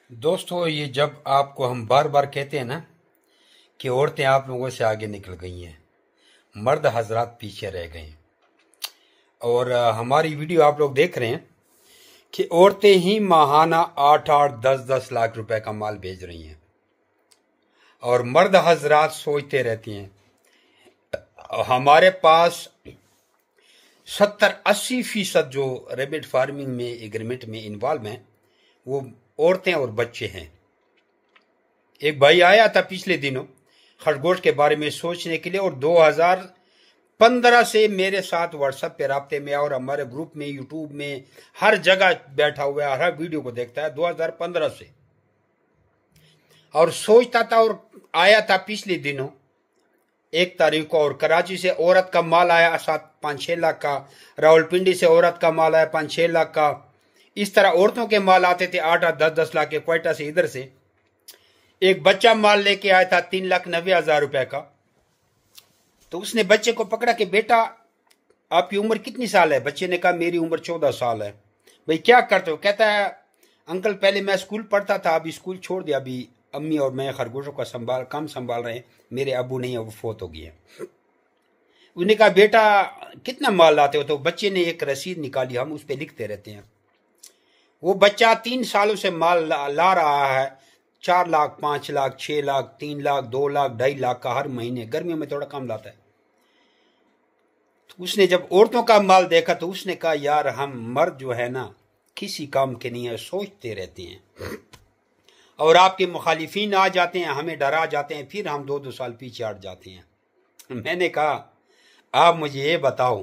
दोस्तों, ये जब आपको हम बार बार कहते हैं ना कि औरतें आप लोगों से आगे निकल गई हैं, मर्द हजरात पीछे रह गए हैं। और हमारी वीडियो आप लोग देख रहे हैं कि औरतें ही माहाना 8-8, 10-10 लाख रुपए का माल भेज रही हैं और मर्द हजरात सोचते रहते हैं। हमारे पास 70-80% जो रेबिट फार्मिंग में एग्रीमेंट में इन्वॉल्व हैं वो औरतें और बच्चे हैं। एक भाई आया था पिछले दिनों खरगोश के बारे में सोचने के लिए और 2015 से मेरे साथ व्हाट्सएप पे राब्ते में और हमारे ग्रुप में, यूट्यूब में, हर जगह बैठा हुआ है, हर वीडियो को देखता है 2015 से, और सोचता था। और आया था पिछले दिनों 1 तारीख को, और कराची से औरत का माल आया 7-5-6 लाख का, रावलपिंडी से औरत का माल आया 5-6 लाख का। इस तरह औरतों के माल आते थे 8-8, 10-10 लाख के। क्वेटा से, इधर से एक बच्चा माल लेके आया था 3,90,000 रुपए का। तो उसने बच्चे को पकड़ा कि बेटा आपकी उम्र कितनी साल है? बच्चे ने कहा मेरी उम्र 14 साल है। भाई क्या करते हो? कहता है अंकल पहले मैं स्कूल पढ़ता था, अभी स्कूल छोड़ दिया, अभी अम्मी और मैं खरगोशों का काम संभाल रहे हैं, मेरे अबू नहीं है, वो फोत हो गए। उसने कहा बेटा कितना माल लाते हो? तो बच्चे ने एक रसीद निकाली, हम उस पर लिखते रहते हैं। वो बच्चा 3 सालों से माल ला रहा है, 4 लाख, 5 लाख, 6 लाख, 3 लाख, 2 लाख, 2.5 लाख का हर महीने। गर्मियों में थोड़ा कम लाता है। तो उसने जब औरतों का माल देखा तो उसने कहा यार हम मर्द जो है ना किसी काम के नहीं है, सोचते रहते हैं और आपके मुखालिफिन आ जाते हैं, हमें डरा जाते हैं, फिर हम 2-2 साल पीछे हट जाते हैं। मैंने कहा आप मुझे ये बताओ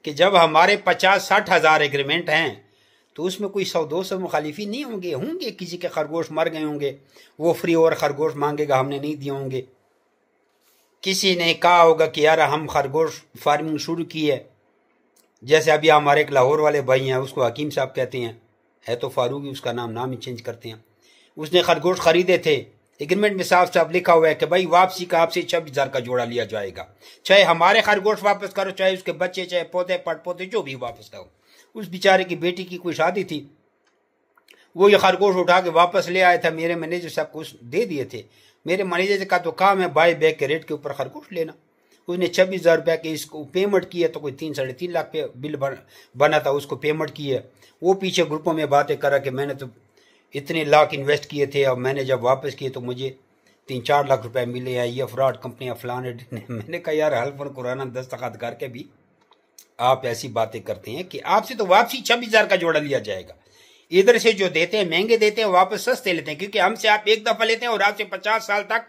कि जब हमारे 50-60 हज़ार एग्रीमेंट हैं तो उसमें कोई 100-200 मुखालिफी नहीं होंगे। किसी के खरगोश मर गए होंगे, वो फ्री और खरगोश मांगेगा, हमने नहीं दिए होंगे। किसी ने कहा होगा कि यार हम खरगोश फार्मिंग शुरू की है, जैसे अभी हमारे एक लाहौर वाले भाई हैं, उसको हकीम साहब कहते हैं, है तो फारूकी, उसका नाम ही चेंज करते हैं। उसने खरगोश खरीदे थे, एग्रीमेंट में साफ साफ लिखा हुआ है कि भाई वापसी का आपसे 26,000 का जोड़ा लिया जाएगा, चाहे हमारे खरगोश वापस करो, चाहे उसके बच्चे, चाहे पोते पड़पोते जो भी वापस करो। उस बेचारे की बेटी की कोई शादी थी, वो ये खरगोश उठा के वापस ले आया था, मेरे मैनेजर साहब को दे दिए थे। मेरे मैनेजर का तो काम है बाई बैग के रेट के ऊपर खरगोश लेना। उसने 26,000 रुपये के इसको पेमेंट की है, तो कोई 3-3.5 लाख पे बिल बना था, उसको पेमेंट की है। वो पीछे ग्रुपों में बातें करा कि मैंने तो इतने लाख इन्वेस्ट किए थे, अब मैंने जब वापस किए तो मुझे 3-4 लाख रुपए मिले हैं, ये फ्रॉड कंपनियां फलाने। मैंने कहा यार हल्फ कुराना दस्तखत करके भी आप ऐसी बातें करते हैं कि आपसे तो वापसी 26,000 का जोड़ा लिया जाएगा। इधर से जो देते हैं महंगे देते हैं, वापस सस्ते लेते हैं, क्योंकि हमसे आप एक दफा लेते हैं और आपसे 50 साल तक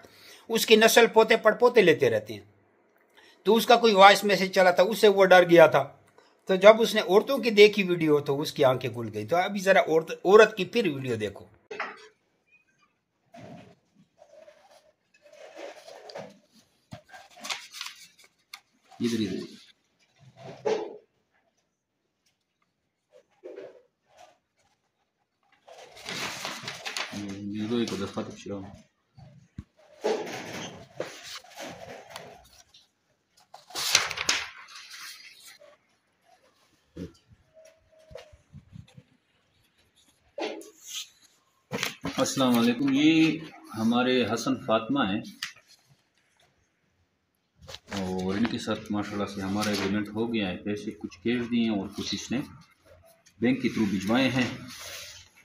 उसकी नस्ल पोते पड़पोते लेते रहते हैं। तो उसका कोई वॉइस मैसेज चला था, उससे वो डर गया था। तो जब उसने औरतों की देखी वीडियो तो उसकी आंखें खुल गई। तो अभी जरा औरत की फिर वीडियो देखो। इधर 이거 몇 가득 싫어. अस्सलाम वालेकुम। ये हमारे हसन फातिमा हैं और इनके साथ माशाल्लाह से हमारा एग्रीमेंट हो गया है। पैसे कुछ कैश दिए हैं और कुछ इसने बैंक के थ्रू भिजवाए हैं।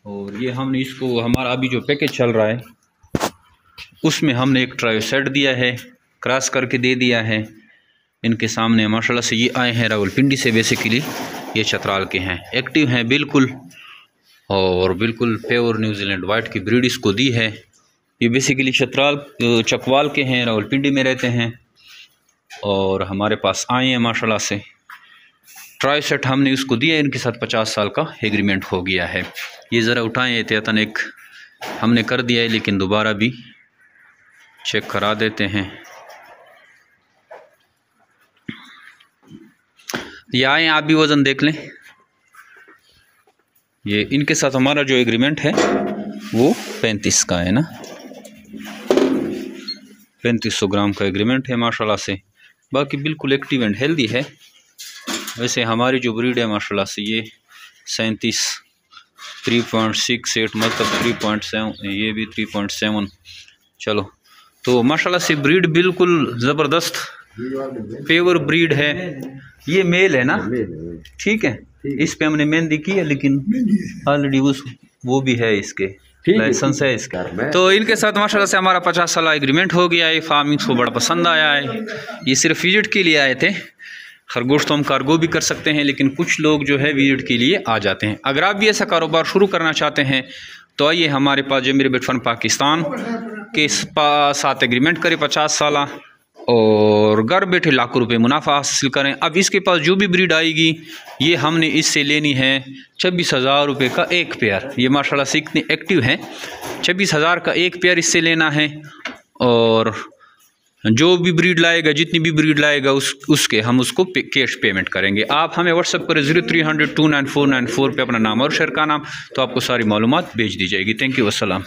और ये हमने इसको, हमारा अभी जो पैकेज चल रहा है उसमें हमने एक ट्रायो सेट दिया है, क्रॉस करके दे दिया है इनके सामने। माशाल्लाह से ये आए हैं रावलपिंडी से, बेसिकली ये चतराल के हैं, एक्टिव हैं बिल्कुल, और बिल्कुल प्योर न्यूजीलैंड वाइट की ब्रीड इसको दी है। ये बेसिकली चकवाल के हैं, रावलपिंडी में रहते हैं और हमारे पास आए हैं माशाल्लाह से। ट्राई सेट हमने उसको दिया, इनके साथ 50 साल का एग्रीमेंट हो गया है। ये ज़रा उठाएं, एहतियातन एक हमने कर दिया है, लेकिन दोबारा भी चेक करा देते हैं। ये आए, आप भी वज़न देख लें। ये इनके साथ हमारा जो एग्रीमेंट है वो 35 का है ना, 3500 ग्राम का एग्रीमेंट है माशाल्लाह से। बाकी बिल्कुल एक्टिव एंड हेल्दी है। वैसे हमारी जो ब्रीड है माशाल्लाह से ये 37 3.68 मतलब 3.7, ये भी 3.7। चलो, तो माशाल्लाह से ब्रीड बिल्कुल ज़बरदस्त पेवर ब्रीड है। ये मेल है ना? ठीक है, इस पे हमने मेहंदी की है, लेकिन ऑलरेडी वो भी है, इसके लाइसेंस है इसका। तो इनके साथ माशाल्लाह से हमारा 50 साल एग्रीमेंट हो गया है। फार्मिंग को बड़ा पसंद आया है। ये सिर्फ विजिट के लिए आए थे। खरगोश तो हम कार्गो भी कर सकते हैं, लेकिन कुछ लोग जो है विजिट के लिए आ जाते हैं। अगर आप भी ऐसा कारोबार शुरू करना चाहते हैं तो आइए हमारे पास जमीर बेट फर्म पाकिस्तान के साथ एग्रीमेंट करें 50 साल, और घर बैठे लाखों रुपए मुनाफा हासिल करें। अब इसके पास जो भी ब्रीड आएगी, ये हमने इससे लेनी है 26,000 रुपये का एक पेयर। ये माशाल्लाह से इतनी एक्टिव है, 26,000 का एक पेयर इससे लेना है। और जो भी ब्रीड लाएगा, जितनी भी ब्रीड लाएगा, उसके हम उसको कैश पेमेंट करेंगे। आप हमें व्हाट्सअप करें 0300 29494 पे अपना नाम और शहर का नाम, तो आपको सारी मालूमात भेज दी जाएगी। थैंक यू, अस्सलाम।